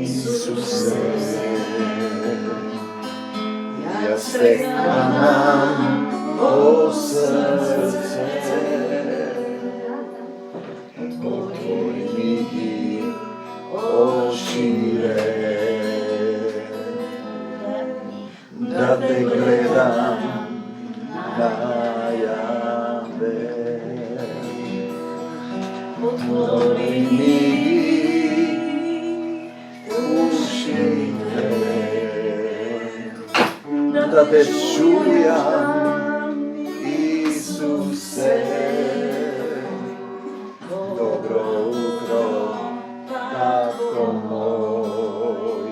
Isuse, ja stekam o srce, otvori mi očire, da te gledam najave. Otvori mi ušire, da te čujam, Isuse. Dobro utro, tatko moj,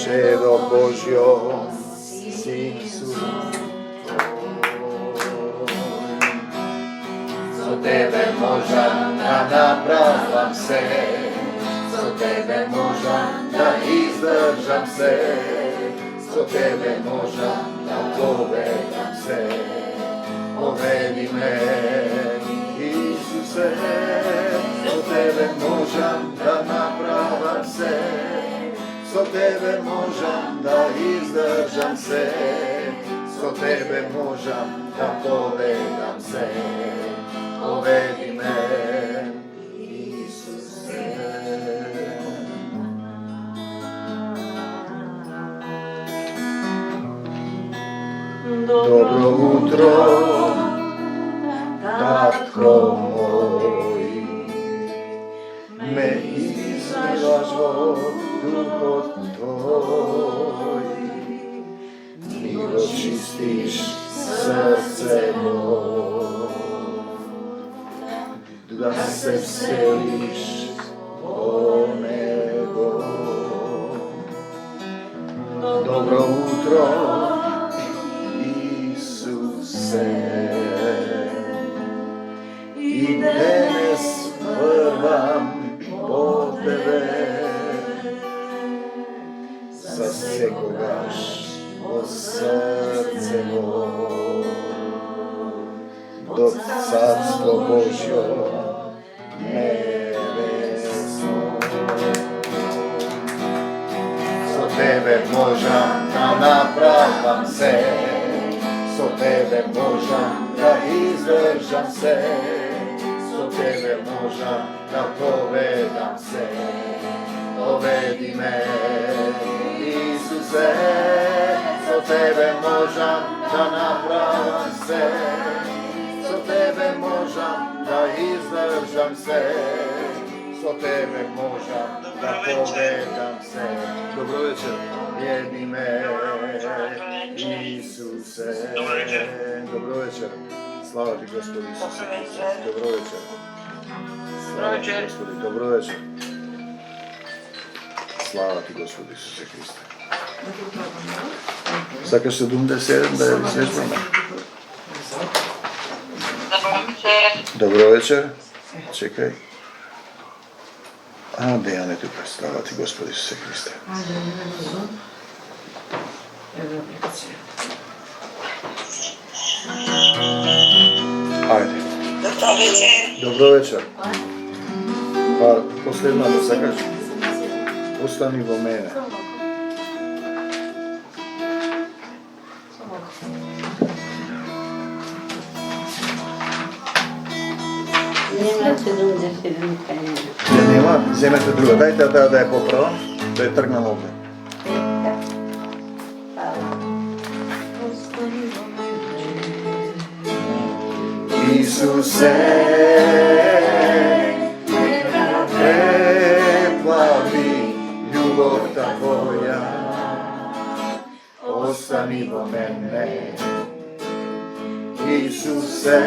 Čedo Božjo, sin su za tebe možem da napravljam se, za tebe možem da izdržam se, za tebe možem da povedam se. Povedi me, Isuse, za tebe možem da napravljam se, za tebe možem da izdržam se, za tebe možem da povedam se. Povedi me, Isuse. Dobro utro, tatko moj, me izlivaš vod duhot tvoj, milo čistiš srce moj, da se vseliš o nebo. Dobro utro, Isuse, i danas vrvam po tebe, zasekogaš o srce moj, dok carstvo Božjo nebesno. Za tebe možem da napravljam se, za tebe možem da izdržam se, za tebe možem da povedam se. Povedi me, Isuse, za tebe možem da napravljam se, za tebe možem da izdržam se, za tebe možem da povedam se. Dobro večer. Povedi me, Isuse. Dobro večer. Slava ti, Gospod Isuse Hriste. Dobro večer. Slava ti, Gospodi. Dobro večer. Slava ti, Gospod Isuse Hriste. Sakaš 77 da je svežbama? Dobro večer. Čekaj. A, Dejan je tukaj. Slava ti, Gospod Isuse Hriste. Ajde. Dobro večer. Pa, posljedna da sakaš. Ostani vo mene. Nema, vzemete drugo. Dajte da je popravam, da je trgnam ovdje. Isuse, neka preplavi ljubov tvoja, ostani vo mene. Isuse,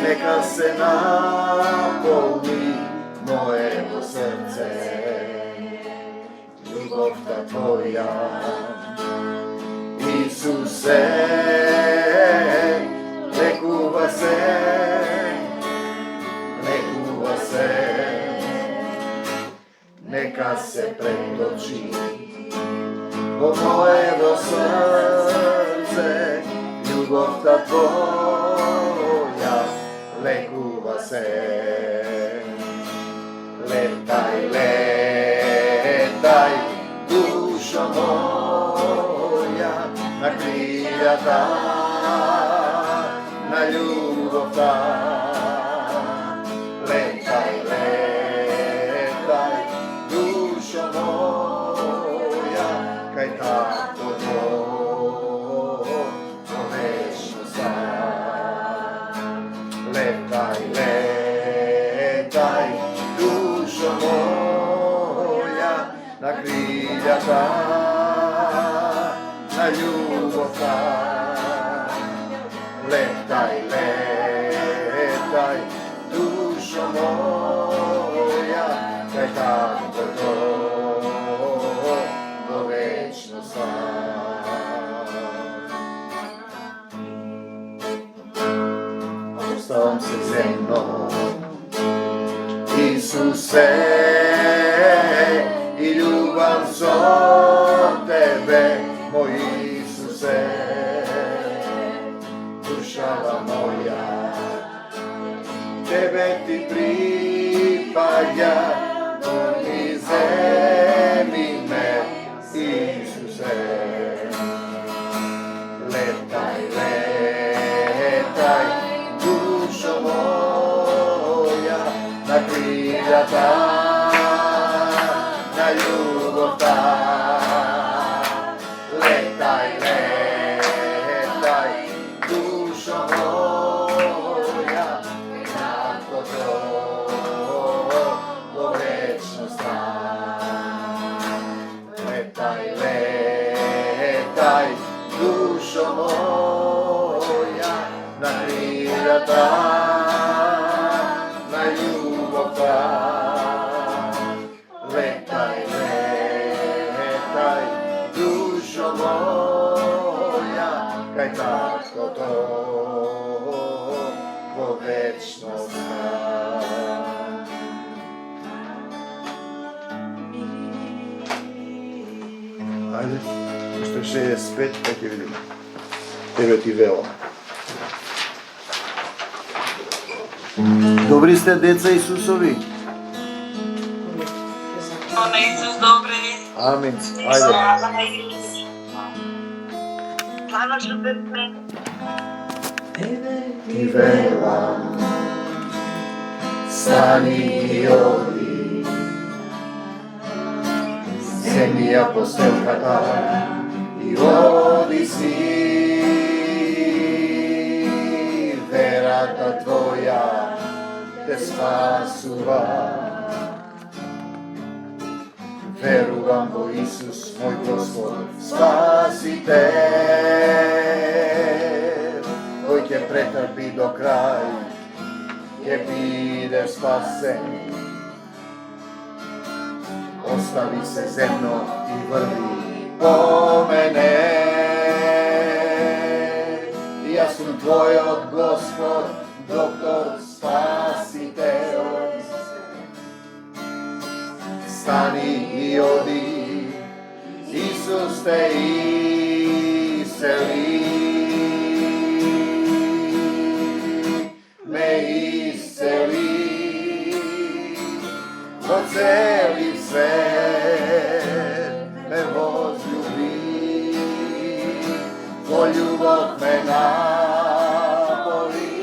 neka se napolni moje srce, ljubov tvoja. Isuse, ne kuva se, neka se pretoči o moje srce, ljubov tvoja, le kuva se, leta kriljata na ljubav ta. Letaj, letaj, dušo moja, kaj tako to večno sam. Letaj, letaj, dušo moja, na kriljata na ljubav ta. Letaj, letaj, dušo moja, kaj tako to do večno sam. Ostavam se zemno, Isuse, i ljubav so tebe, moj Isuse, dušava moja, tebe ti pripada, i zemi me, Isuse. Letaj, letaj, dušo moja, na kriljata na ljubav ta. Letaj, letaj, dušo moja, kako to do večnosti. Letaj, letaj, dušo moja, na kriljata na ljubav ta. Letaj, letaj, dušo moja, kaj tako to vo večnost. Ajde, što 65, kaj ti vidimo. Tebe ti veo. Dobri ste, deca Isusovi. Ona Isus dobri. Amin. Ajde. Hvala što te me. Ti velam, stani i odi. Zemlja postelkata i odi si. Verata tvoja te spasuva. Verujem u Isus, moj Gospod, Spasitelj, koji te pretrpi do kraja, će bude spasen. Ostavi se zemno i vrvi po mene. Ja sam tvoj od Gospod, doktor, Spasitelj. Stani i odi, Isus te iseli, me iseli, po celi svet me возлюbi, tvoj ljubav me napoli,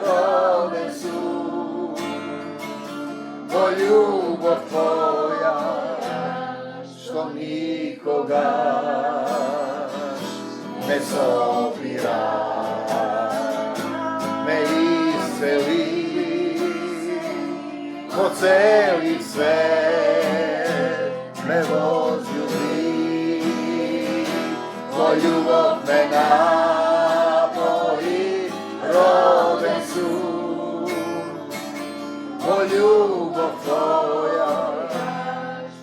roden su, tvoj ljubav tvoja, što nikoga ne sopira, me isceli, po celi svet me возлюbi, tvoj ljubav me napoji, roden su, tvoj ljubav tvoja,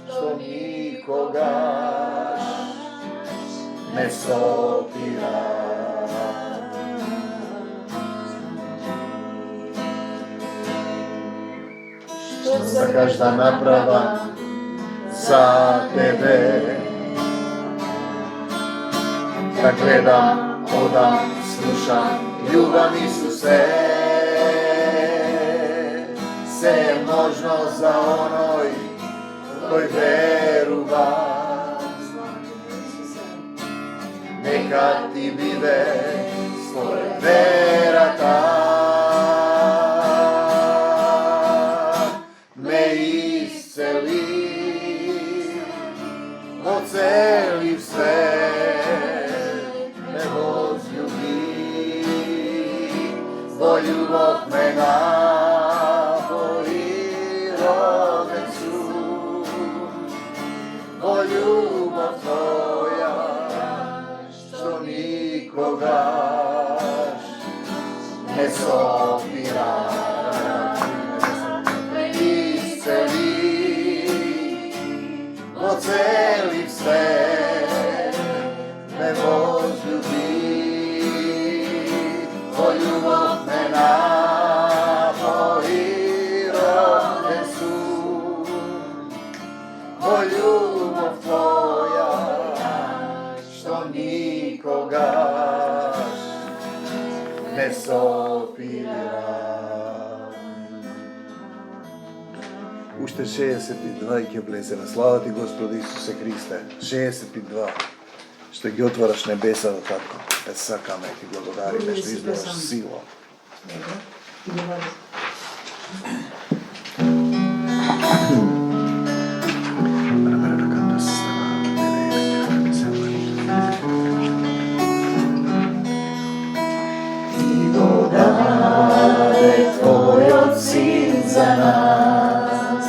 što nikoga ne sopira. Što za každa naprava za tebe, da gledam, odam, slušam, ljubam Isuse, se je možno za onoj koji veruva. Nek kad ti vide svoje verata, me isceli, oceli sve, me возлюби, bo ljubov me napoji rodencu, bo ljubav tvoja, što nikogaš ne sopira, isceli, oceli sve, me возлюbi, bo ljubav me napoji rodencu, bo ljubav tvoja, što nikogaš ne sopira. Уште 62 и ќе влеземе. Слава ти, Господи Исусе Христе. 62. Што ги отвараш небесата, татко. Те сакаме и ти благодариме што изливаш сила. Ти го даде твојот син за нас,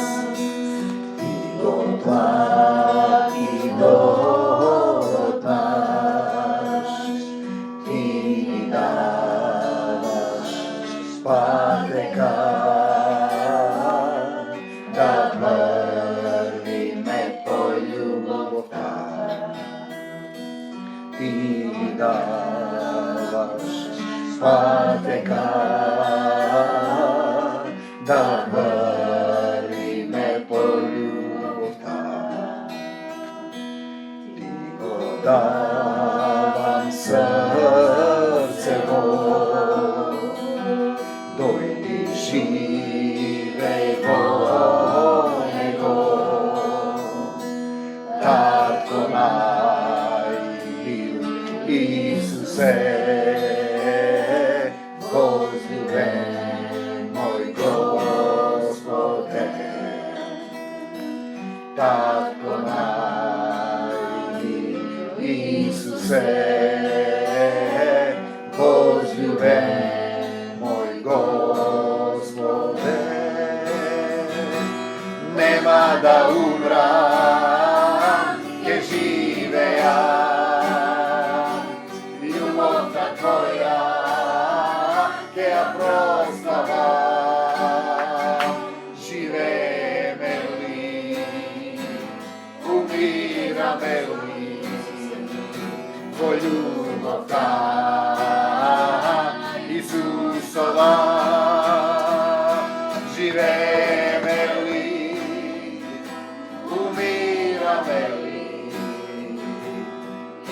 ти го плати долг наш, ти ни даваш патека да вървиме по любовта, ти ни даваш патека да вървиме по любовта. Ти го давам сърцево, дойди живей во него, татко најмил Исусе, возлюбен мой Господе, татко најмил Исусе, возлюбен мой Господе, нема да умрам, ќе живеам, љубовта твоја ќе ја прославам, живееме ли, умираме ли, во љубовта Исусова, живееме ли, умираме ли,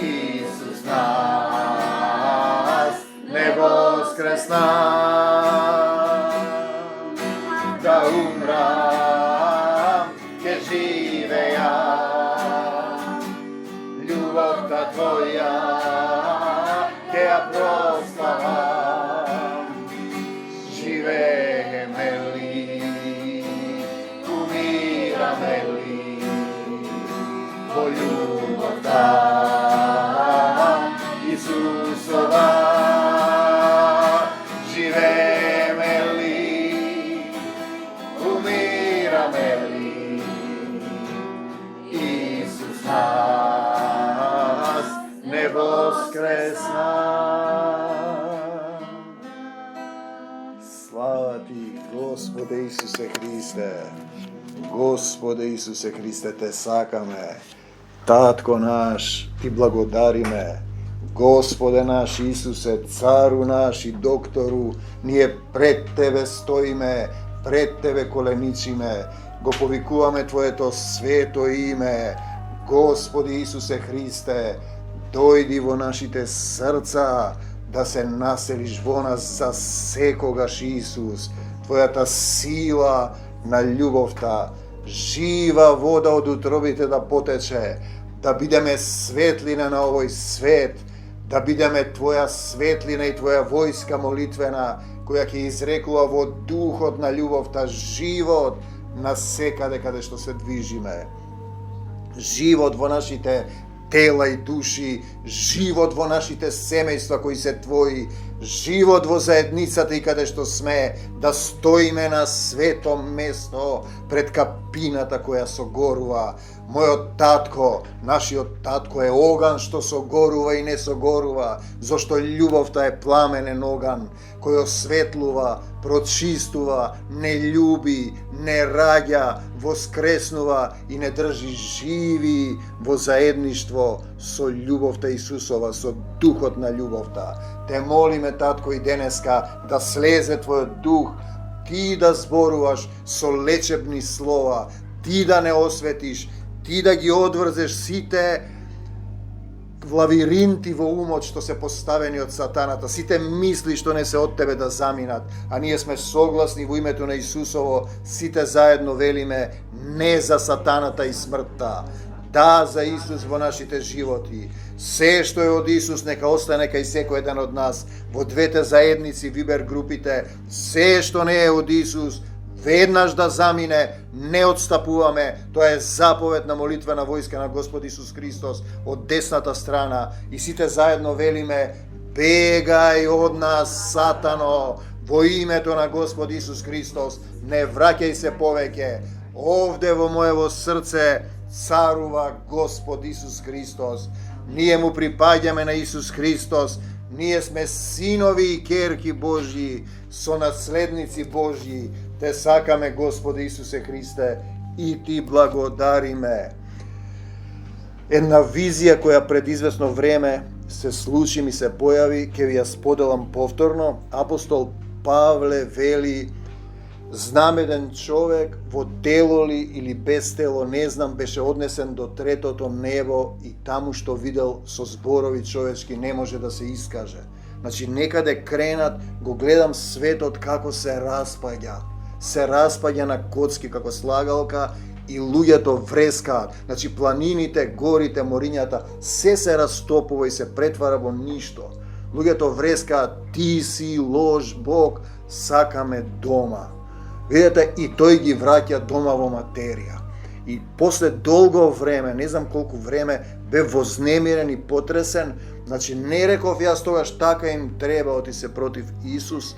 Исус нас не воскресна, да умрам, ќе живеам, љубовта твоја ќе ја прославам, живееме ли, умираме ли, во љубовта Исусова, живееме ли, умираме ли, Исус нас не воскресна. Слава ти, Господе Исусе Христе, Господе Исусе Христе, те сакаме. Татко наш, ти благодариме. Господе наш Исусе, Цару наш и Доктору, ние пред Тебе стоиме, пред Тебе коленичиме, го повикуваме Твоето свето име. Господи Исусе Христе, дојди во нашите срца, да се населиш во нас за секогаш, Исус. Твојата сила на љубовта, жива вода од утробите да потече, да бидеме светлина на овој свет, да бидеме Твоја светлина и Твоја војска молитвена, која ќе изрекува во духот на љубовта живот на секаде каде што се движиме. Живот во нашите тела и души, живот во нашите семејства кои се Твои, живот во заедницата и каде што сме, да стоиме на свето место пред капината која согорува. Мојот татко, нашиот татко е оган што согорува и не согорува, зашто љубовта е пламенен оган, кој осветлува, прочистува, не љуби, не раѓа, воскреснува и не држи живи во заедништво со љубовта Исусова, со духот на љубовта. Те молиме, татко, и денеска да слезе Твојот дух, Ти да зборуваш со лечебни слова, Ти да не осветиш, Ти да ги одврзеш сите лавиринти во умот што се поставени од сатаната, сите мисли што не се од Тебе да заминат, а ние сме согласни во името на Исусово, сите заедно велиме не за сатаната и смртта, да за Исус во нашите животи. Се што е од Исус нека остане кај секој еден од нас, во двете заедници, Вибер групите, се што не е од Исус, веднаш да замине, не отстапуваме. Тоа е заповед на молитвена војска на Господ Исус Христос од десната страна и сите заедно велиме бегај од нас, сатано, во името на Господ Исус Христос, не враќај се повеќе. Овде во моево срце царува Господ Исус Христос. Ние му припаѓаме на Исус Христос. Ние сме синови и керки Божји, сонаследници Божји. Те сакаме, Господи Исусе Христе, и Ти благодариме. Една визија која пред известно време се случи, ми се појави, ќе ви ја споделам повторно. Апостол Павле вели, знам еден човек во тело ли или без тело, не знам, беше однесен до третото небо и таму што видел со зборови човечки не може да се искаже. Значи, некаде кренат, го гледам светот како се распаѓа. Се распаѓа на коцки како слагалка и луѓето врескаат. Значи, планините, горите, морињата, се растопува и се претвара во ништо. Луѓето врескаат, ти си лош Бог, сакаме дома. Видете, и тој ги враќа дома во материја. И после долго време, не знам колку време, бе вознемирен и потресен. Значи, не реков јас тогаш така им треба, оти се против Исус.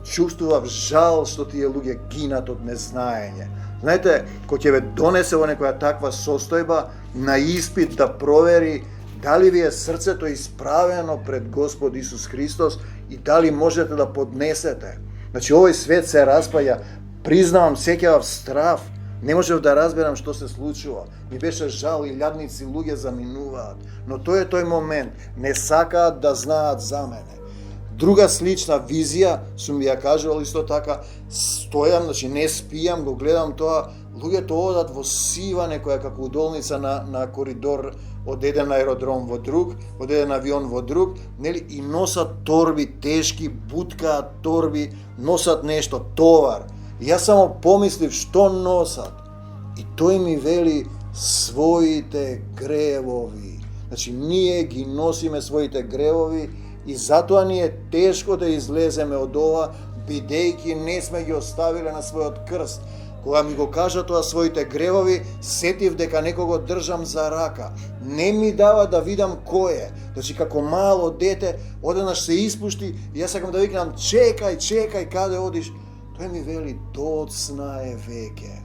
Чувствував жал што тие луѓе гинат од незнаење. Знаете, кој ќе ве донесе во некоја таква состојба, на испит да провери дали ви е срцето исправено пред Господ Исус Христос и дали можете да поднесете. Значи, овој свет се распаѓа, признавам, сеќавав страв, не можев да разберам што се случува. Ми беше жал и лјадници луѓе заминуваат, но тој е тој момент, не сакаат да знаат за мене. Друга слична визија, сум ви ја кажувал исто така, стојам, значи не спијам, го гледам тоа, луѓето одат во сива некоја како удолница на коридор од еден аеродром во друг, од еден авион во друг, нели, и носат торби тешки, буткаат торби, носат нешто, товар. И јас само помислив што носат. И тој ми вели своите гревови. Значи, ние ги носиме своите гревови и затоа ни е тешко да излеземе од ова, бидејќи не сме ги оставиле на својот крст. Кога ми го кажа тоа своите гревови, сетив дека некого држам за рака. Не ми дава да видам кој е. Значи, како мало дете, одеднаш се испушти и јас сакам да викнам чекај, каде одиш? Тој ми вели, доцна е веќе.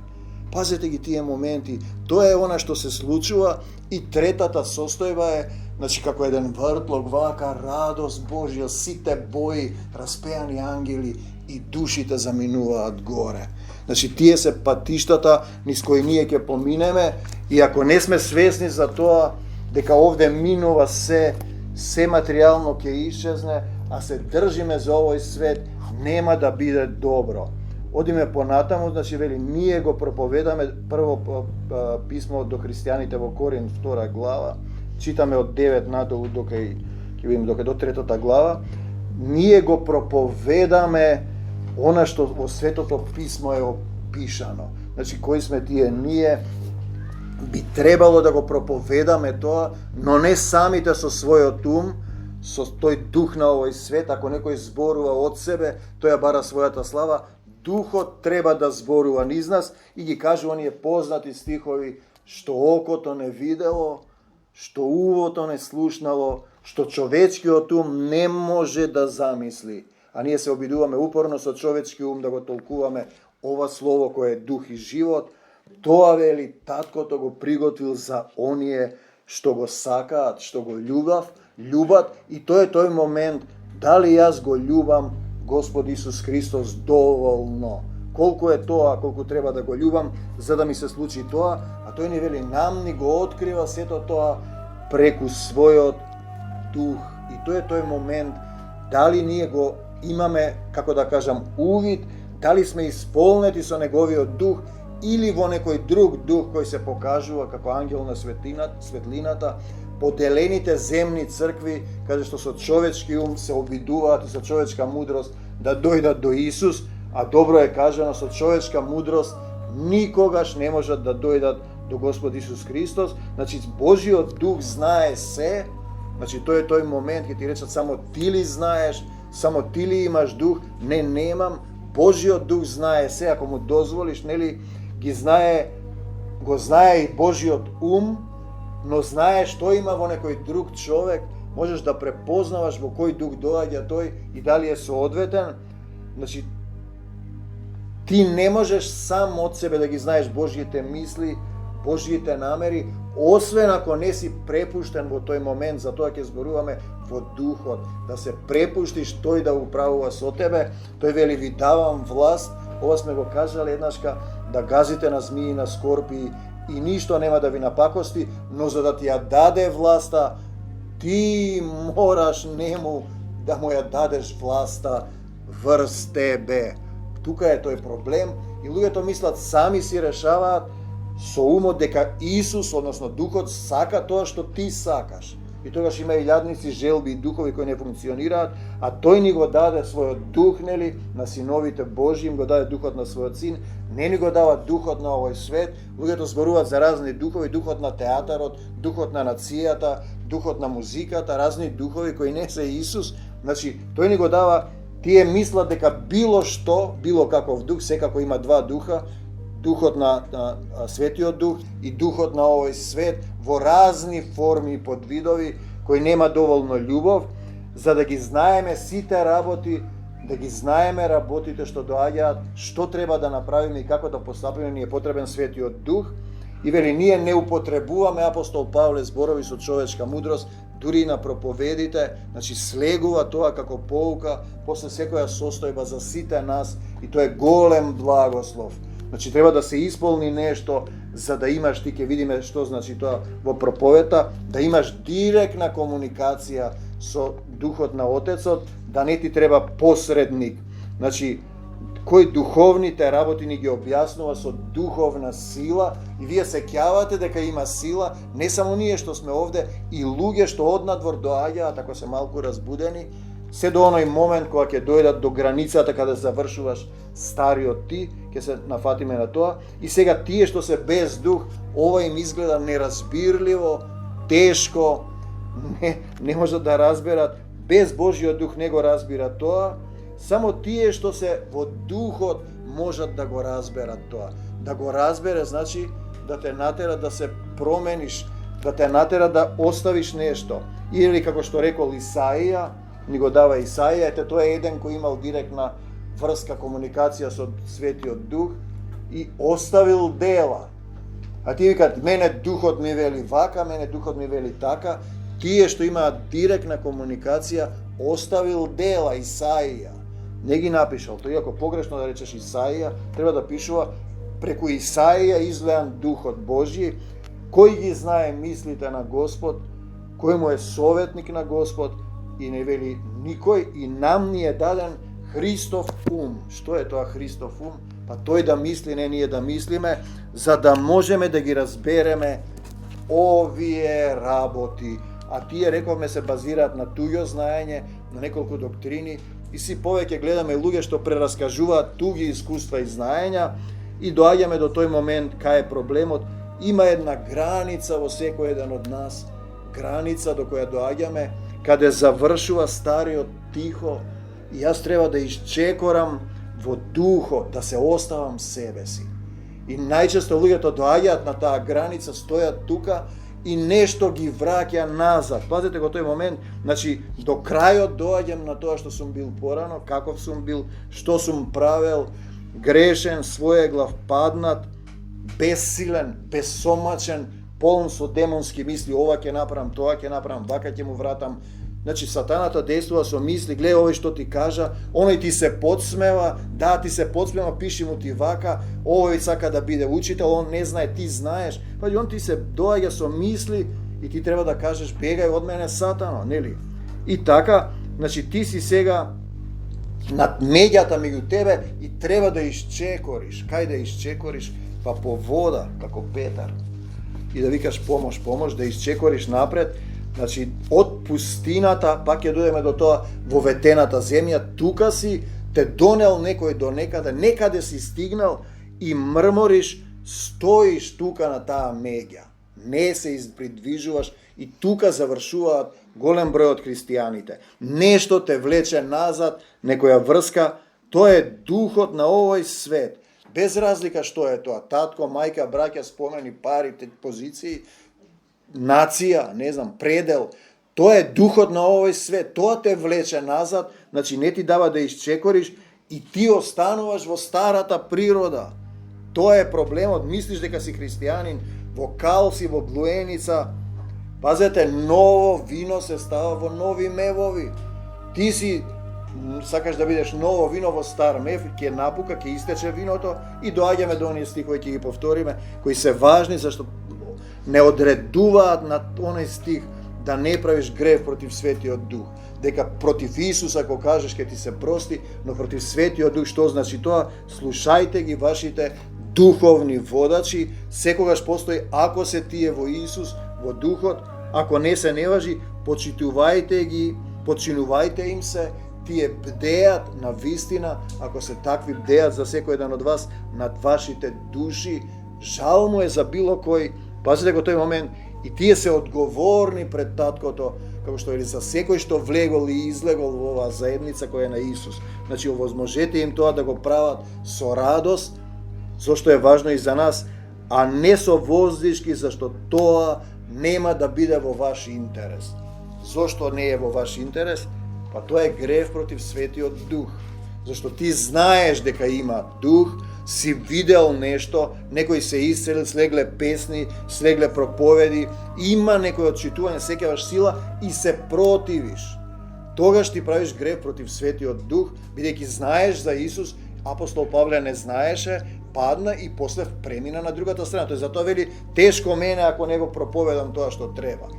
Пазете ги тие моменти. Тоа е она што се случува и третата состојба е, значи, како еден вртлок, вака радост Божја, сите бои, распеани ангели и душите заминуваат горе. Значи, тие се патиштата низ кои ние ќе поминеме и ако не сме свесни за тоа дека овде минува се материјално ќе исчезне, а се држиме за овој свет, нема да биде добро. Одиме понатаму, значи вели, ние го проповедаме, прво писмо до христијаните во Корин, 2 глава, читаме од 9 надолу дока до 3 глава, ние го проповедаме она што во Светото писмо е опишано. Значи, кои сме тие ние? би требало да го проповедаме тоа, но не самите со својот ум, со тој дух на овој свет. Ако некој зборува од себе, тој ја бара својата слава. Духот треба да зборува низ нас и ги кажува оние познати стихови: што окото не видело, што увото не слушнало, што човечкиот ум не може да замисли. А ние се обидуваме упорно со човечки ум да го толкуваме ова слово кое е дух и живот. Тоа, вели, таткото го приготвил за оние што го сакаат, што го љубат, и тоа е тој момент, дали јас го љубам Господ Исус Христос доволно. Колку е тоа, колку треба да го љубам за да ми се случи тоа, а тој ни вели, нам ни го открива сето тоа преку својот дух. И тоа е тој момент, дали ние го имаме, како да кажам, увид, дали сме исполнети со неговиот дух, или во некој друг дух кој се покажува како ангел на светлината, поделените земни цркви, каде што со човечки ум се обидуваат и со човечка мудрост да дојдат до Исус, а добро е кажано, со човечка мудрост никогаш не можат да дојдат до Господ Исус Христос. Значи, Божиот дух знае се. Значи, тој е тој момент, ќе ти речат, само ти ли знаеш, само ти ли имаш дух? Не, немам. Божиот дух знае се, ако му дозволиш, нели, го знае и Божиот ум, но знае што има во некој друг човек, можеш да препознаваш во кој дух доаѓа тој и дали е соодветен. Значи, ти не можеш сам од себе да ги знаеш Божиите мисли, Божиите намери, освен ако не си препуштен во тој момент. За тоа ќе зборуваме во духот, да се препуштиш тој да управува со тебе. Тој вели, ви давам власт, ова сме го кажали еднашка, да газите на змии, на скорпии и ништо нема да ви напакости, но за да ти ја даде власта, ти мораш нему да му ја дадеш власта врз тебе. Тука е тој проблем и луѓето мислат сами си решаваат со умот дека Исус, односно Духот, сака тоа што ти сакаш. И тогаш има илјадници желби и духови кои не функционираат, а тој ни го даде својот дух, нели, на синовите Божји, им го даде духот на својот син, не ни го дава духот на овој свет. Луѓето зборуваат за разни духови, духот на театарот, духот на нацијата, духот на музиката, разни духови кои не се Исус. Значи, тој ни го дава, тие мислат дека било што, било каков дух, секако има два духа, духот на Светиот Дух и духот на овој свет во разни форми и подвидови кои нема доволно љубов, за да ги знаеме сите работи, да ги знаеме работите што доаѓаат, што треба да направиме и како да постапиме, ни е потребен Светиот Дух. И вели, ние не употребуваме, апостол Павле зборови со човечка мудрост, дури и на проповедите, значи слегува тоа како поука после секоја состојба за сите нас и тоа е голем благослов. Значи треба да се исполни нешто за да имаш, ти ќе видиме што значи тоа во проповета, да имаш директна комуникација со Духот на Отецот, да не ти треба посредник. Значи, кој духовните работи ни ги објаснува со духовна сила и вие сеќавате дека има сила, не само ние што сме овде, и луѓе што однадвор доаѓаат, ако се малку разбудени, се до оној момент кога ќе дојдат до границата каде завршуваш стариот ти, ќе се нафатиме на тоа. И сега тие што се без дух, ова им изгледа неразбирливо, тешко, не можат да разберат, без Божиот дух не го разбира тоа. Само тие што се во духот можат да го разберат тоа. Да го разбере значи да те натера да се промениш, да те натера да оставиш нешто. Или како што рекол Исаија, ни го дава Исаија, ете тоа е еден кој имал директна врска, комуникација со Светиот Дух и оставил дела. А тие викат, мене духот ми вели вака, мене духот ми вели така. Тие што имаат директна комуникација, оставил дела Исаија. Не ги напишал. Тој ако погрешно да речеш Исаија, треба да пишува преку Исаија излеан Духот Божји, кој ги знае мислите на Господ, кој му е советник на Господ, и не вели никој, и нам ни е даден Христов ум. Што е тоа Христов ум? Па тој да мисли, не ние да мислиме, за да можеме да ги разбереме овие работи. А тие, рековме, се базираат на туѓо знаење, на неколку доктрини, и си повеќе гледаме луѓе што прераскажуваат туги искуства и знаења, и доаѓаме до тој момент кај е проблемот. Има една граница во секој еден од нас, граница до која доаѓаме, каде завршува стариот тихо, и јас треба да исчекорам во духот, да се оставам себе си. И најчесто луѓето доаѓаат на таа граница, стојат тука и нешто ги враќа назад. Пазете го тој момент, значи до крајот доаѓам на тоа што сум бил порано, каков сум бил, што сум правел, грешен, своеглав, паднат, безсилен, безсомачен, полн со демонски мисли, ова ќе направам, тоа ќе направам, вака ќе му вратам. Значи сатаната действува со мисли, гледај овој што ти кажа, оној ти се подсмева, да, ти се подсмева, пиши му ти вака, овој сака да биде учител, он не знае, ти знаеш. Паѓи, он ти се доаѓа со мисли и ти треба да кажеш, бегај од мене, сатано, нели? И така, значи ти си сега над меѓата меѓу тебе и треба да исчекориш. Кај да исчекориш? Па по вода, како Петар. И да викаш помош, помош, да исчекориш напред. Значи, од пустината, пак ќе дојдеме до тоа, во ветената земја, тука си, те донел некој до некаде, некаде си стигнал и мрмориш, стоиш тука на таа меѓа. Не се придвижуваш и тука завршуваат голем број од христијаните. Нешто те влече назад, некоја врска, тоа е духот на овој свет. Без разлика што е тоа, татко, мајка, браќа, спомени, пари, позиции, нација, не знам, предел, тоа е духот на овој свет, тоа те влече назад, значи не ти дава да исчекориш и ти остануваш во старата природа. Тоа е проблемот, мислиш дека си христијанин, во кал си, во глуеница. Пазете, ново вино се става во нови мевови. Ти си сакаш да бидеш ново вино во стар мев, ќе напука, ќе истече виното и доаѓаме до оние стихови, ќе ги повториме, кои се важни, зашто не одредуваат на оној стих да не правиш грев против Светиот Дух. Дека против Исуса, ако кажеш, ќе ти се прости, но против Светиот Дух, што значи тоа? Слушајте ги вашите духовни водачи, секогаш постои, ако се тие во Исус, во Духот, ако не се не важи, почитувајте ги, починувајте им се, тие бдеат на вистина, ако се такви бдеат за секој еден од вас, над вашите души, жал му е за било кој. Пазите го тој момент, и тие се одговорни пред таткото, како што е за секој што влегол и излегол во оваа заедница која е на Исус. Значи, овозможете им тоа да го прават со радост, зашто е важно и за нас, а не со воздишки, зашто тоа нема да биде во ваш интерес. Зошто не е во ваш интерес? Па тоа е грев против Светиот Дух. Зашто ти знаеш дека има Дух, си видел нешто, некои се исцели, слегле песни, слегле проповеди, има некој отчитување, сеќаваш сила и се противиш. Тогаш ти правиш грев против Светиот Дух, бидејќи знаеш за Исус. Апостол Павле не знаеше, падна и после премина на другата страна. Тој затоа вели, тешко мене ако не го проповедам тоа што треба.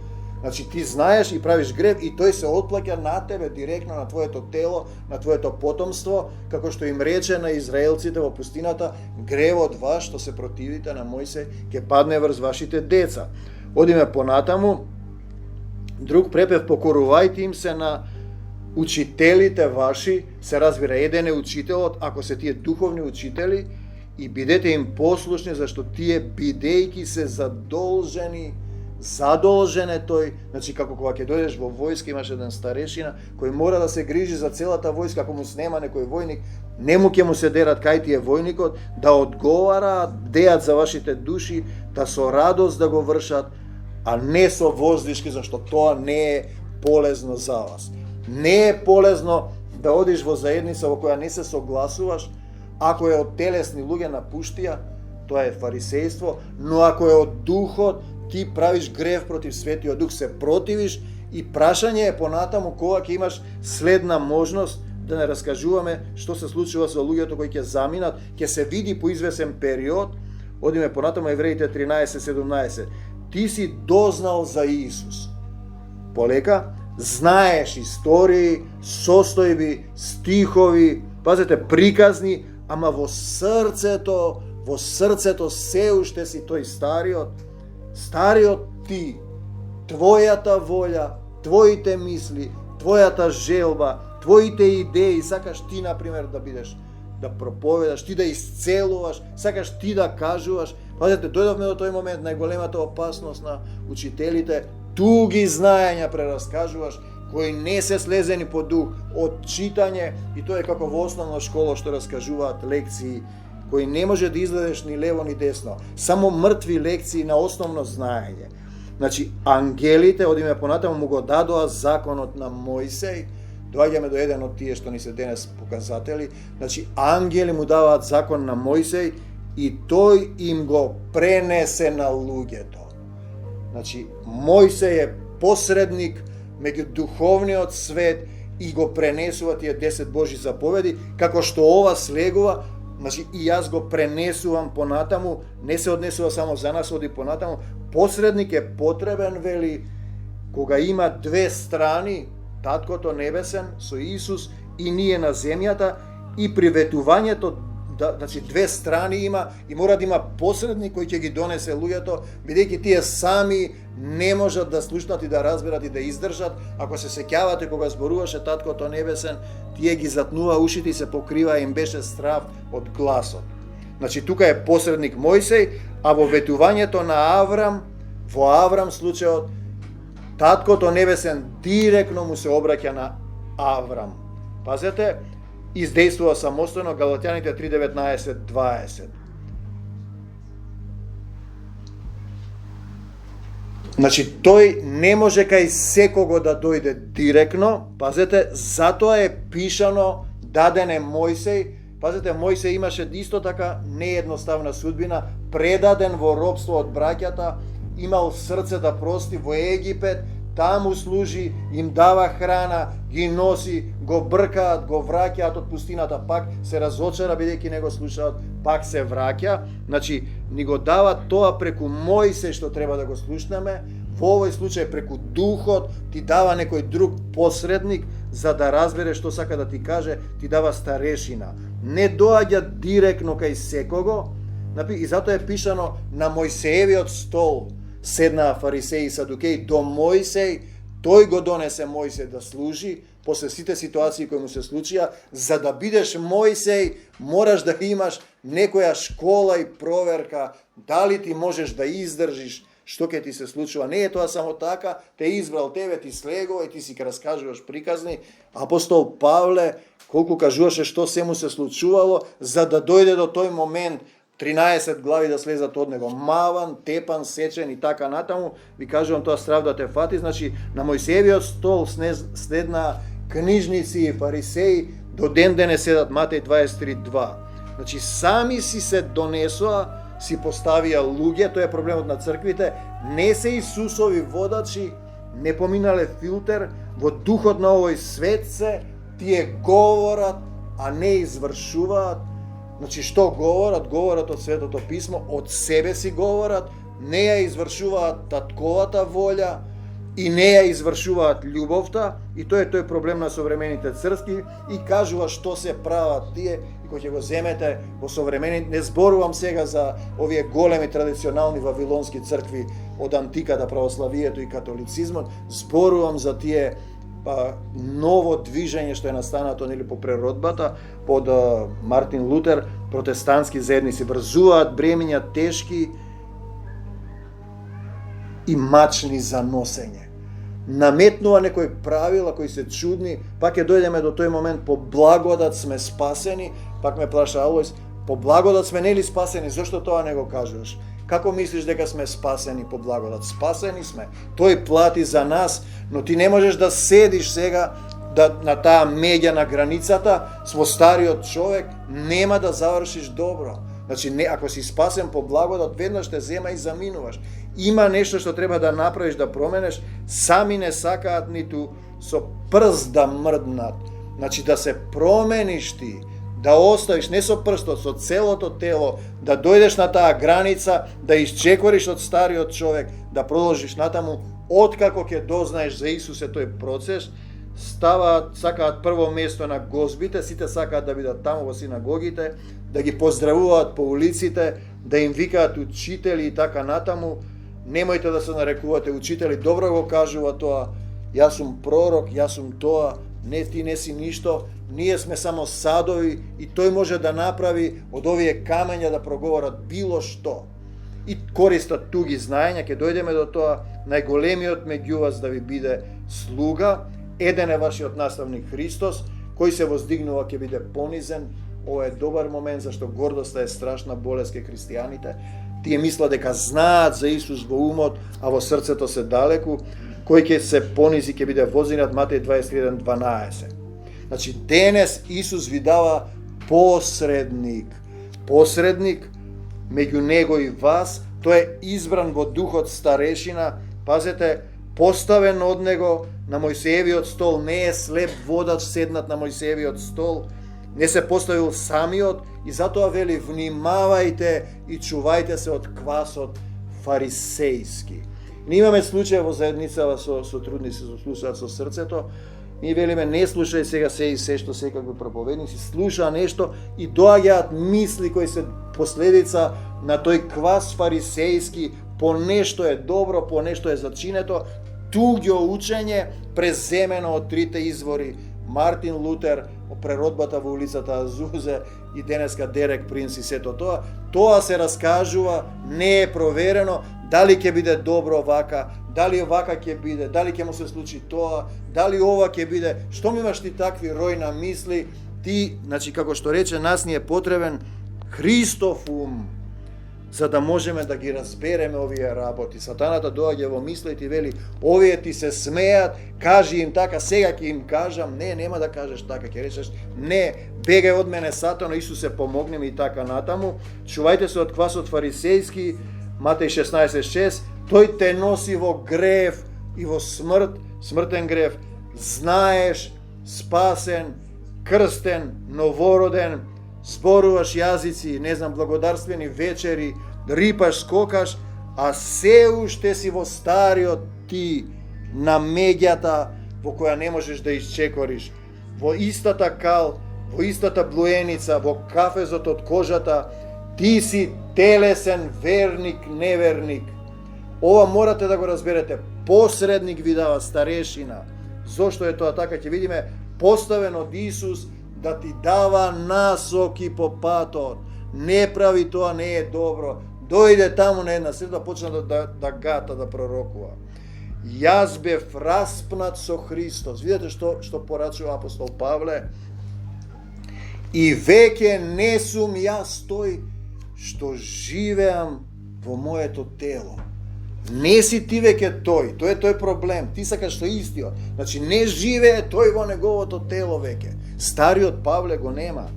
Значи ти знаеш и правиш грев и тој се отплаќа на тебе директно, на твоето тело, на твоето потомство, како што им рече на израелците во пустината, гревот ваш што се противите на Мојсей ќе падне врз вашите деца. Одиме понатаму, друг препев, покорувајте им се на учителите ваши, се разбира, еден е учителот, ако се тие духовни учители, и бидете им послушни, зашто тие бидејќи се задолжен е тој, значи како кога ќе дојдеш во војска, имаш еден старешина кој мора да се грижи за целата војска, ако му снема некој војник, не му ќе му се дерат кај ти е војникот, да одговара, деат за вашите души, да со радост да го вршат, а не со воздишки, зашто тоа не е полезно за вас. Не е полезно да одиш во заедница во која не се согласуваш, ако е од телесни луѓе на пуштија, тоа е фарисејство, но ако е од духот, ти правиш грев против Светиот Дух, се противиш и прашање е понатаму кога ќе имаш следна можност, да не раскажуваме што се случува со луѓето кои ќе заминат, ќе се види по извесен период. Одиме понатаму Евреите 13:17. Ти си дознал за Исус. Полека, знаеш истории, состојби, стихови, пазете, приказни, ама во срцето се уште си тој стариот ти, твојата волја, твоите мисли, твојата желба, твоите идеи, сакаш ти, например, да бидеш да проповедаш, ти да исцелуваш, сакаш ти да кажуваш. Пазете, дојдовме до тој момент, најголемата опасност на учителите, туги знаења прераскажуваш, кои не се слезени по дух од читање, и тоа е како во основна школа што раскажуваат лекции, кои не може да изгледаш ни лево ни десно, само мртви лекции на основно знаење. Значи, ангелите, одиме понатаму, му го дадоа законот на Мојсеј, доаѓаме до еден од тие што ни се денес показатели, значи, ангели му даваат закон на Мојсеј и тој им го пренесе на луѓето. Значи, Мојсеј е посредник меѓу духовниот свет и го пренесува тие 10 Божји заповеди, како што ова слегува. Значи, и јас го пренесувам понатаму, не се однесува само за нас, оди понатаму. Посредник е потребен, вели, кога има две страни, Таткото небесен со Исус и ние на земјата, и приветувањето, значи две страни има и мора да има посредник кој ќе ги донесе луѓето, бидејќи тие сами не можат да слушнат и да разберат и да издржат. Ако се сеќавате кога зборуваше Таткото небесен, тие ги затнува ушите и се покрива, им беше страв од гласот. Значи тука е посредник Мојсеј, а во ветувањето на Аврам, во Аврам случајот, Таткото небесен директно му се обраќа на Аврам. Пазете, издействува самостојно, Галатјаните 3:19-20. Значи, тој не може кај секого да дојде директно, пазете, затоа е пишано, даден е Мојсеј. Пазете, Мојсеј имаше исто така неедноставна судбина, предаден во робство од браќата, имал срце да прости во Египет, таму служи, им дава храна, ги носи, го бркаат, го враќаат од пустината, пак се разочара бидејќи не го слушаат, пак се враќа. Значи, ни го дава тоа преку Мојсеј што треба да го слушнеме, во овој случај преку Духот ти дава некој друг посредник за да разбере што сака да ти каже, ти дава старешина. Не доаѓа директно кај секого, и затоа е пишано на Мојсеевиот стол седнаа фарисеи и садукеи до Мојсеј, тој го донесе Мојсеј да служи, после сите ситуации кои му се случија, за да бидеш Мојсеј, мораш да имаш некоја школа и проверка, дали ти можеш да издржиш што ќе ти се случува. Не е тоа само така, те избрал тебе, ти слегува и ти си раскажуваш приказни. Апостол Павле, колку кажуваше што се му се случувало, за да дојде до тој момент, 13 глави да слезат од него, маван, тепан, сечен и така натаму, ви кажувам тоа страв да те фати. Значи, на Мојсеевиот стол седна книжници и фарисеи, до ден денес седат, Матеј 23:2. Значи, сами си се донесоа, си поставија луѓе, тоа е проблемот на црквите, не се Исусови водачи, не поминале филтер, во духот на овој свет се, тие говорат, а не извршуваат. Значи, што говорат? Говорат од Светото Писмо, од себе си говорат, не ја извршуваат татковата волја и не ја извршуваат љубовта, и тоа е тој проблем на современите цркви, и кажува што се прават тие, и кој ќе го земете во современите, не зборувам сега за овие големи традиционални вавилонски цркви од антиката, православието и католицизмот, зборувам за тие ново движење што е настанато по преродбата под Мартин Лутер, протестантски заедници, врзуваат бремиња тешки и мачни за носење. Наметнува некои правила кои се чудни, пак ќе дојдеме до тој момент, по благодат сме спасени, пак ме плаша Алојс, по благодат сме нели спасени, зошто тоа не го кажуваш? Како мислиш дека сме спасени по благодат? Спасени сме. Тој плати за нас, но ти не можеш да седиш сега на таа меѓа на границата со стариот човек, нема да завршиш добро. Значи, ако си спасен по благодат, веднаш те зема и заминуваш. Има нешто што треба да направиш, да променеш, сами не сакаат ниту со прст да мрднат. Значи, да се промениш ти, да оставиш не со прстот, со целото тело, да дојдеш на таа граница, да исчекориш од стариот човек, да продолжиш натаму, откако ќе дознаеш за Исусе тој процес, сакаат прво место на гозбите, сите сакаат да бидат таму во синагогите, да ги поздравуваат по улиците, да им викаат учители и така натаму. Немојте да се нарекувате учители, добро го кажува тоа, јас сум пророк, јас сум тоа, не, ти не си ништо. ние сме само садови и тој може да направи од овие камења да проговорат било што. И користат туги знаења, ќе дојдеме до тоа, најголемиот меѓу вас да ви биде слуга, еден е вашиот наставник Христос, кој се воздигнува ќе биде понизен. Ова е добар момент, зашто гордоста е страшна болест кај христијаните. Тие мислат дека знаат за Исус во умот, а во срцето се далеку. Кој ќе се понизи ќе биде воздигнат, Матеј 21:12. Значи, денес Исус ви дава посредник. Посредник меѓу него и вас. Тој е избран во духот старешина. Пазете, поставен од него на Мојсеевиот стол. Не е слеп водач седнат на Мојсеевиот стол. Не се поставил самиот и затоа вели внимавајте и чувајте се од квасот фарисејски. Ние имаме случај во заедницава со трудници, со слушаат со срцето. Ние велиме не слушај сега се и се што секакви проповедници, слуша нешто и доаѓаат мисли кои се последица на тој квас фарисејски, по нешто е добро, по нешто е зачинето, туѓо учење преземено од трите извори, Мартин Лутер, преродбата во улицата Азузе и денеска Дерек Принц и сето тоа. Тоа се раскажува, не е проверено, дали ќе биде добро вака, дали вака ќе биде, дали ќе му се случи тоа, дали ова ќе биде. Што ми имаш ти такви рој на мисли? Ти, значи, како што рече, нас ни е потребен Христов ум, за да можеме да ги разбереме овие работи. Сатаната доаѓа во мисли и ти вели, овие ти се смеат, кажи им така, сега ќе им кажам. Не, нема да кажеш така, ќе речеш, не, бегај од мене Сатано, Исусе помогни ми и така натаму. Чувајте се од квасот фарисејски, Матеј 16:6, тој те носи во грев и во смрт, смртен грев. Знаеш, спасен, крстен, новороден, зборуваш јазици, не знам, благодарствени вечери, рипаш, скокаш, а се уште си во стариот ти, на меѓата во која не можеш да исчекориш, во истата кал, во истата блуеница, во кафезот од кожата, ти си телесен верник, неверник. Ова морате да го разберете. Посредник ви дава старешина. Зошто е тоа така? Ќе видиме, поставен од Исус да ти дава насоки по патот. Не прави тоа, не е добро. Дојде таму на една среда, почна да гата, да пророкува. Јас бев распнат со Христос. Видете што порачува апостол Павле? И веќе не сум јас тој што живеам во моето тело. Не си ти веќе тој. Тој е тој проблем. Ти сакаш што истиот. Значи не живее тој во неговото тело веќе. Стариот Павле го нема.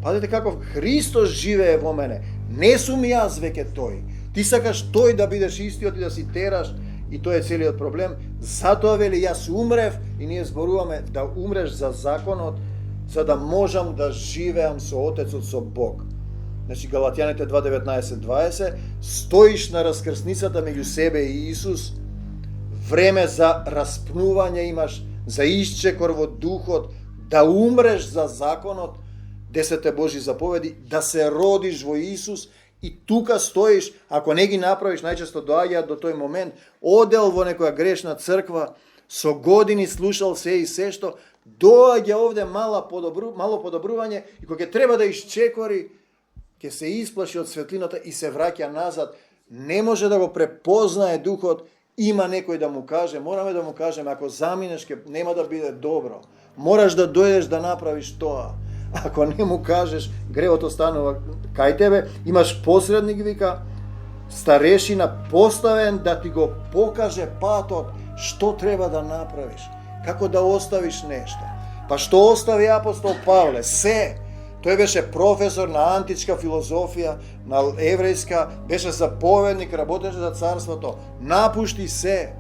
Пазите каков Христос живее во мене. Не сум јас веќе тој. Ти сакаш тој да бидеш истиот и да си тераш, и тој е целиот проблем. Затоа вели јас умрев, и ние зборуваме да умреш за законот, за да можам да живеам со Отецот, со Бог. Значи Галатјаните 2:19-20, стоиш на раскрсницата меѓу себе и Исус, време за распнување имаш, за исчекор во духот, да умреш за законот, 10 Божи заповеди, да се родиш во Исус, и тука стоиш, ако не ги направиш, најчесто доаѓаат до тој момент, одел во некоја грешна црква, со години слушал се и се што, доаѓа овде мало подобрување, и кога ќе треба да исчекори, ќе се исплаши од светлината и се враќа назад, не може да го препознае духот, има некој да му каже, мораме да му кажеме, ако заминеш, нема да биде добро. Мораш да дојдеш да направиш тоа. Ако не му кажеш, гревот останува кај тебе, имаш посредник, вика, старешина поставен да ти го покаже патот, што треба да направиш, како да оставиш нешто. Па што остави апостол Павле? Се. Тој беше професор на античка филозофија, на еврејска, беше заповедник, работеше за царството. Напушти се.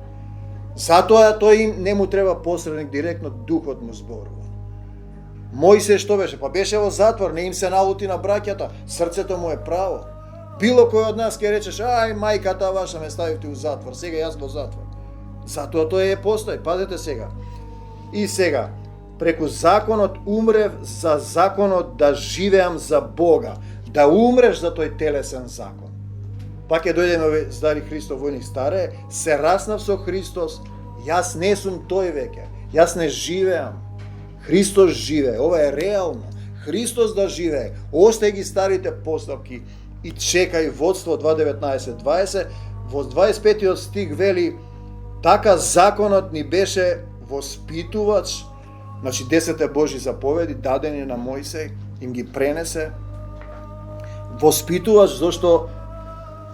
Затоа тој не му треба посредник, директно духот му зборува. Мојсе што беше? Па беше во затвор, не им се налути на браќата, срцето му е право. Било кој од нас ќе речеш, ај, мајката ваша ме ставивте у затвор, сега јас во затвор. Затоа тој е постои, пазете сега. И сега, преку законот умрев за законот да живеам за Бога, да умреш за тој телесен закон. Пак ќе дојдеме здари Христов војник старе, се раснав со Христос, јас не сум тој веќе, јас не живеам. Христос живее, ова е реално. Христос да живее, остај ги старите поставки и чекај водство 2.19.20, во 25 стих вели, така законот ни беше воспитувач, значи 10 Божи заповеди дадени на Мојсей, им ги пренесе, воспитувач зашто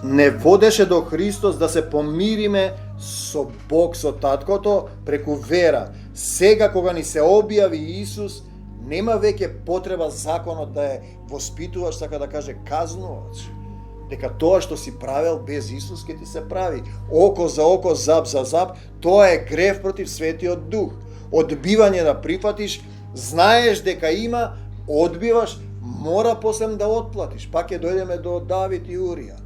не водеше до Христос да се помириме со Бог, со Таткото, преку вера. Сега кога ни се објави Исус, нема веќе потреба законот да е воспитувач, така да каже казнувач. Дека тоа што си правил без Исус ќе ти се прави. Око за око, зап за зап, тоа е грев против Светиот Дух. Одбивање да прифатиш, знаеш дека има, одбиваш, мора после да отплатиш. Пак ќе дојдеме до Давид и Урија.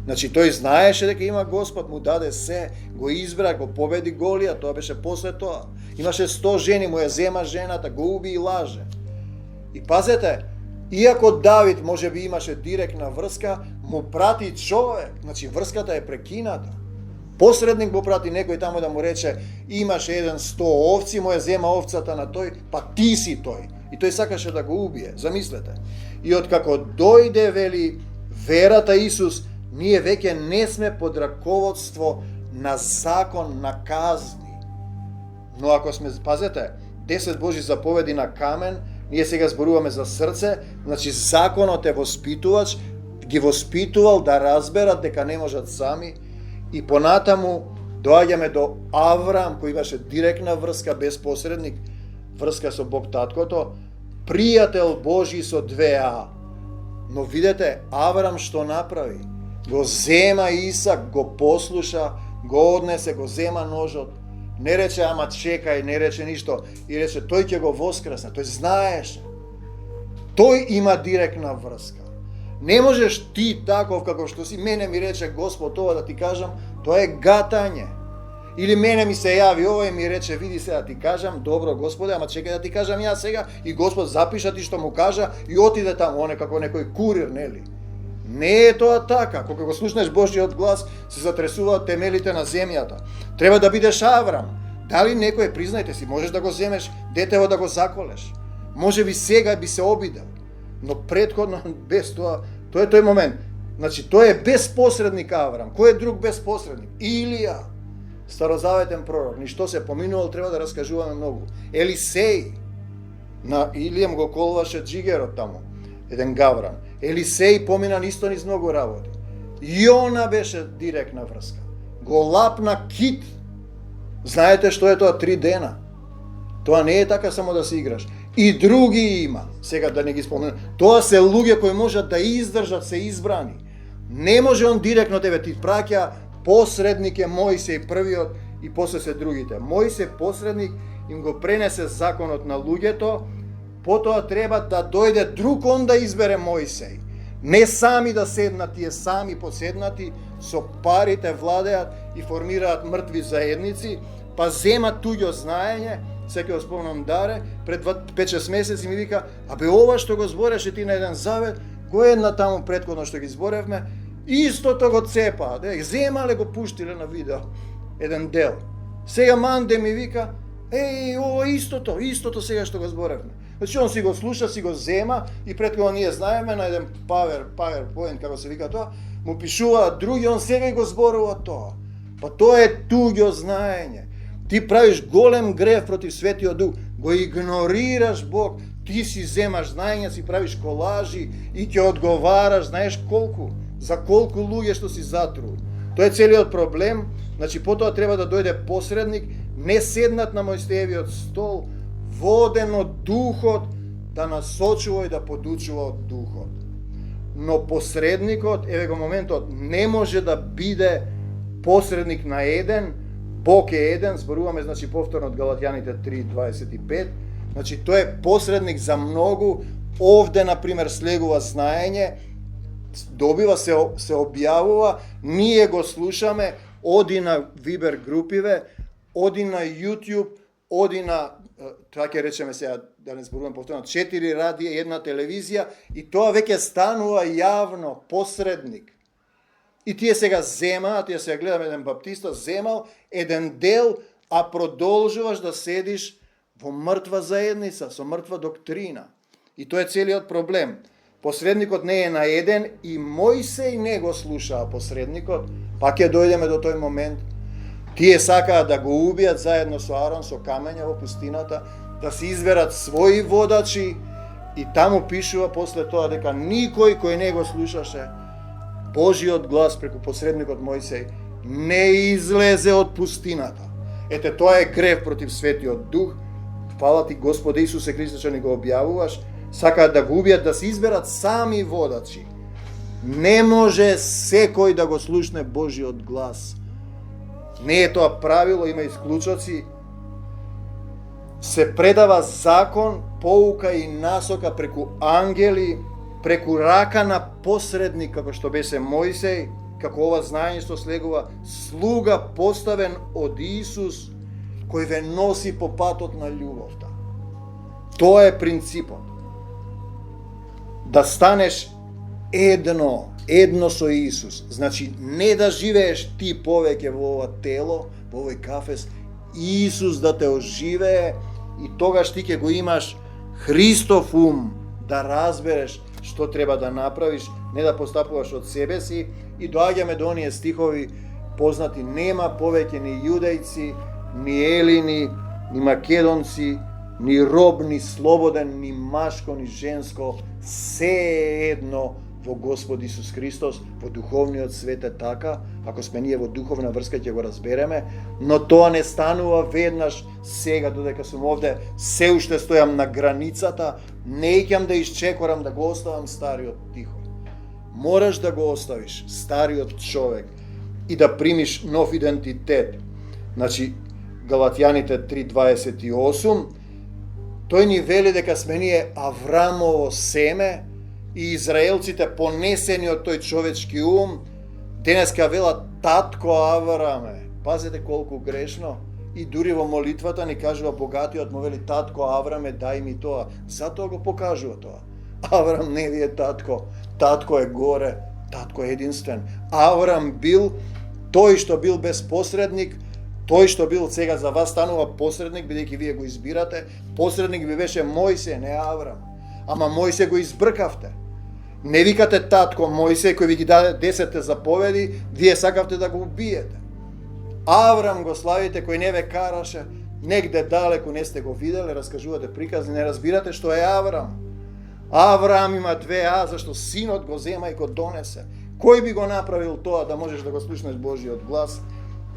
Значи тој знаеше дека има Господ, му даде се, го избра, го победи Голија, тоа беше после тоа. Имаше 100 жени, му ја зема жената, го уби и лаже. И пазете, иако Давид може би имаше директна врска, му прати човек, значи врската е прекината. Посредник го прати некој таму да му рече, имаше 100 овци, му ја зема овцата на тој, па ти си тој. И тој сакаше да го убие, замислете. И откако дојде, вели, верата Исус, ние веќе не сме под раководство на закон, на казни. Но ако сме, пазете, 10 Божи заповеди на камен, ние сега зборуваме за срце, значи законот е воспитувач, ги воспитувал да разберат дека не можат сами, и понатаму доаѓаме до Авраам, кој имаше директна врска без посредник, врска со Бог Таткото, пријател Божи со 2А. Но видете, Авраам што направи? Го зема Исак, го послуша, го однесе, го зема ножот. Не рече, ама чекај, не рече ништо. И рече, тој ќе го воскресне. Тој знаеше. Тој има директна врска. Не можеш ти таков како што си, мене ми рече Господ ова да ти кажам, тоа е гатање. Или мене ми се јави ова и ми рече, види се да ти кажам, добро Господе, ама чекај да ти кажам ја сега, и Господ запиша ти што му кажа и отиде таму, он е како некој курир, нели? Не е тоа така. Кога го слушнеш Божиот глас, се затресуваат темелите на земјата. Треба да бидеш Аврам. Дали некој, признајте си, можеш да го земеш детево да го заколеш. Може би сега би се обидел. Но предходно без тоа, тоа е тој момент. Значи, тој е безпосредник Аврам. Кој е друг безпосредник? Илија, старозаветен пророк. Ништо се поминувал, треба да раскажуваме многу. Елисеј, на Илијам го колваше джигерот таму, еден гавран. Елисеј помина исто низ многу работи. Јона беше директна врска. Го лапна кит. Знаете што е тоа 3 дена? Тоа не е така само да се играш. И други има, сега да не ги споменам. Тоа се луѓе кои можат да издржат, се избрани. Не може он директно тебе, ти праќа посредник е Мојсей првиот и после се другите. Мојсей посредник им го пренесе законот на луѓето, потоа треба да дојде друг он да избере Мојсей. Не сами да седнат, тие сами поседнати, со парите владеат и формираат мртви заедници, па земат туѓо знаење. Сега го спомнам Даре, пред 5-6 месеци ми вика, абе ова што го збореше ти на еден завет, го една таму претходно што ги зборевме, истото го цепа, земале го пуштиле на видео, еден дел. Сега Манде ми вика, ова истото сега што го зборевме. Значи он си го слуша, си го зема и претходно ние знаеме на еден PowerPoint, како се вика тоа, му пишуваат други, он сега и го зборува тоа. Па тоа е туѓо знаење. Ти правиш голем грев против Светиот Дух, го игнорираш Бог, ти си земаш знаење, си правиш колажи и ќе одговараш, знаеш колку, за колку луѓе што си затрул. Тоа е целиот проблем, значи потоа треба да дојде посредник, не седнат на Мојсеевиот стол, воден од Духот, да насочува и да подучува од Духот. Но посредникот, еве го моментот, не може да биде посредник на еден, Бог е еден, зборуваме, значи, повторно од Галатјаните 3.25, значи, тој е посредник за многу, овде, например, слегува знаење, добива, се објавува, ние го слушаме, оди на Вибер групиве, оди на YouTube, оди на, тоа ќе речеме сега, да не зборуваме повторно, 4 радија, 1 телевизија, и тоа веќе станува јавно, посредник. И тие сега земаат, тие сега гледаме еден баптиста, земал еден дел, а продолжуваш да седиш во мртва заедница, со мртва доктрина. И тоа е целиот проблем. Посредникот не е наеден и Мојсей не го слушаа посредникот, пак ќе дојдеме до тој момент. Тие сакаат да го убијат заедно со Арон, со камења во пустината, да се изверат своји водачи и таму пишува после тоа дека никој кој не го слушаше Божиот глас преку посредникот Мојсей не излезе од пустината. Ете, тоа е грев против Светиот Дух. Фала ти Господе Исусе Христе што ни го објавуваш. Сакаат да го убијат, да се изберат сами водачи. Не може секој да го слушне Божиот глас. Не е тоа правило, има исклучоци. Се предава закон, поука и насока преку ангели, преку рака на посредник, како што беше Мојсей, како ова знаење што слегува, слуга поставен од Исус, кој ве носи по патот на љубовта. Тоа е принципот. Да станеш едно со Исус. Значи, не да живееш ти повеќе во ова тело, во овој кафес, Исус да те оживее и тогаш ти ќе го имаш Христов ум да разбереш што треба да направиш, не да постапуваш од себе си. И доаѓаме до оние стихови познати: нема повеќе ни јудејци, ни елини, ни македонци, ни роб, ни слободен, ни машко, ни женско, се е едно во Господ Исус Христос, во духовниот свет е така. Ако сме ние во духовна врска ќе го разбереме, но тоа не станува веднаш. Сега, додека сум овде, се уште стојам на границата, не ќам да исчекорам да го оставам стариот тихо. Мораш да го оставиш стариот човек и да примиш нов идентитет. Значи, Галатјаните 3:28, тој ни вели дека сме ние Аврамово семе и израелците понесени од тој човечки ум. Денеска велат татко Авраме. Пазете колку грешно. И дури во молитвата ни кажува богатиот, му вели: татко Авраме, дај ми тоа. Затоа го покажува тоа. Аврам не ви е татко. Татко е горе. Татко е единствен. Аврам бил тој што бил без посредник. Тој што бил сега за вас станува посредник, бидејќи вие го избирате. Посредник би беше Мојсей, не Аврам. Ама Мојсей го избркавте. Не викате татко Мојсей кој ви ги даде 10 заповеди, вие сакавте да го убиете. Аврам го славите кој не ве караше, негде далеку не сте го виделе, раскажувате приказни, не разбирате што е Аврам. Аврам има 2 зашто синот го зема и го донесе. Кој би го направил тоа да можеш да го слушнеш Божиот глас?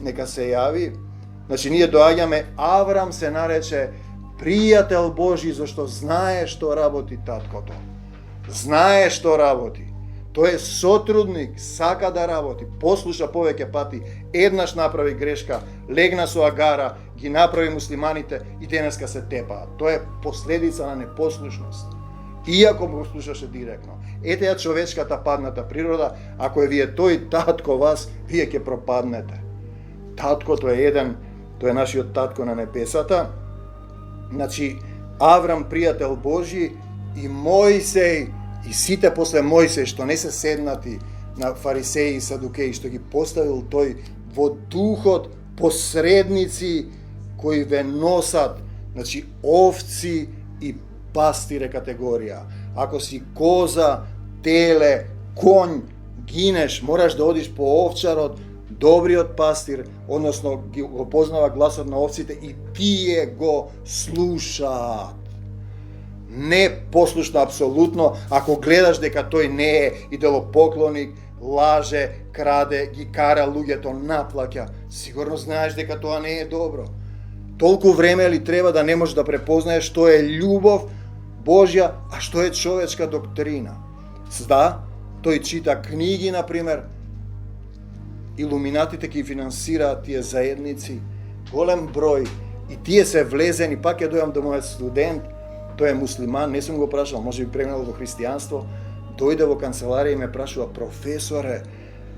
Нека се јави. Значи, ние доаѓаме, Аврам се нарече пријател Божи, зашто знае што работи таткото. Знае што работи. Тој е сотрудник, сака да работи, послуша повеќе пати, еднаш направи грешка, легна со Агара, ги направи муслиманите и денеска се тепаат. Тоа е последица на непослушност. Иако го слушаше директно. Ете ја човечката падната природа, ако е вие тој татко вас, вие ќе пропаднете. Таткото е еден, тој е нашиот татко на небесата. Значи, Аврам пријател Божи и Мојсей, и сите после Мојсей што не се седнати на фарисеи и садукеи, што ги поставил тој во духот посредници кои ве носат, значи овци и пастире категорија. Ако си коза, теле, конј, гинеш, мораш да одиш по овчарот, добриот пастир, односно го познава гласот на овците и тие го слушаат. Не послушна апсолутно, ако гледаш дека тој не е идолопоклоник, лаже, краде, ги кара луѓето, наплаќа, сигурно знаеш дека тоа не е добро. Толку време ли треба да не можеш да препознаеш што е љубов Божја, а што е човечка доктрина? Да, тој чита книги, например, илуминатите ги финансираат тие заедници, голем број, и тие се влезени, пак ја дојам до мојот студент, тој е муслиман, не сум го прашал, може би прегнал во христијанство, дојде во канцеларија и ме прашува: професоре,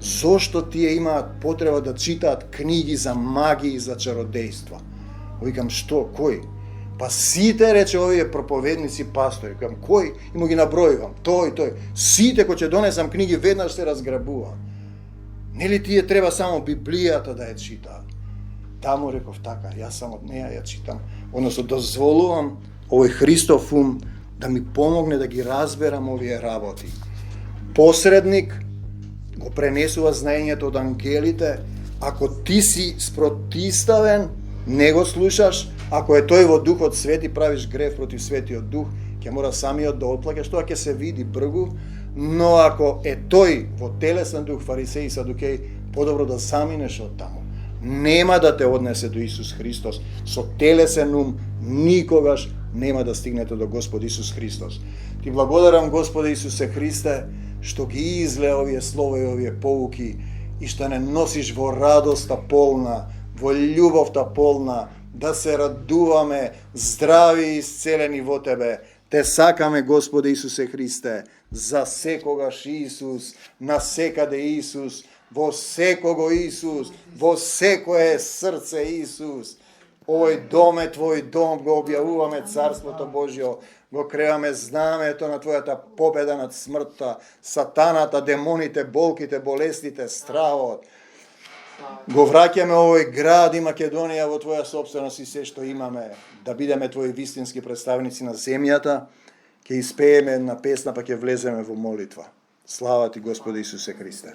зошто тие имаат потреба да читаат книги за магија и за чародејства? Викам: што, кој? Па сите, рече, овие проповедници, пастори. Викам: кој? И му ги набројувам, тој. Сите кои ќе донесам книги веднаш се разграбува. Нели тие треба само Библијата да ја читаат? таму реков така, јас сам од неја ја читам, односно дозволувам овој Христов ум да ми помогне да ги разберам овие работи. Посредник го пренесува знаењето од ангелите, ако ти си спротивставен, не го слушаш, ако е тој во Духот Свети, правиш грев против Светиот Дух, ќе мора самиот да отплаќаш, тоа ќе се види бргу, но ако е тој во телесен дух, фарисеи и садукеи, подобро да заминеш од таму. Нема да те однесе до Исус Христос. Со телесен ум никогаш нема да стигнете до Господ Исус Христос. Ти благодарам, Господе Исусе Христе, што ги изле овие слова и овие поуки и што не носиш во радоста полна, во љубовта полна, да се радуваме здрави и исцелени во Тебе. Те сакаме, Господе Исусе Христе, за секогаш Исус, на секаде Исус, во секого Исус, во секое срце Исус. Овој дом е Твој дом, го објавуваме Царството Божјо, го креваме знамето на Твојата победа над смртта, сатаната, демоните, болките, болестите, стравот. Го враќаме овој град и Македонија во Твоја собственост и се што имаме, да бидеме Твои вистински представници на земјата, ќе испееме една песна, па ќе влеземе во молитва. Слава Ти, Господи Исусе Христе.